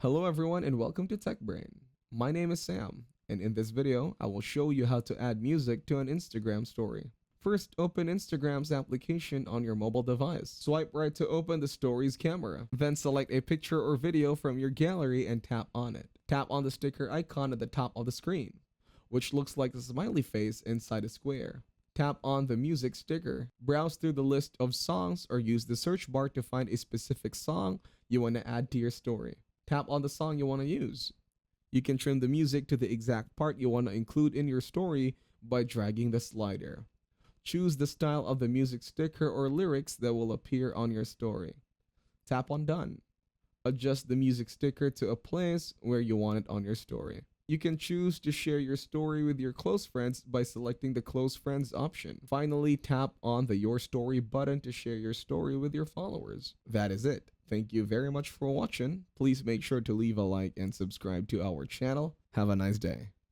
Hello everyone and welcome to TechBrain. My name is Sam, and in this video, I will show you how to add music to an Instagram story. First, open Instagram's application on your mobile device. Swipe right to open the story's camera. Then select a picture or video from your gallery and tap on it. Tap on the sticker icon at the top of the screen, which looks like a smiley face inside a square. Tap on the music sticker. Browse through the list of songs or use the search bar to find a specific song you want to add to your story. Tap on the song you want to use. You can trim the music to the exact part you want to include in your story by dragging the slider. Choose the style of the music sticker or lyrics that will appear on your story. Tap on Done. Adjust the music sticker to a place where you want it on your story. You can choose to share your story with your close friends by selecting the Close Friends option. Finally, tap on the Your Story button to share your story with your followers. That is it. Thank you very much for watching. Please make sure to leave a like and subscribe to our channel. Have a nice day.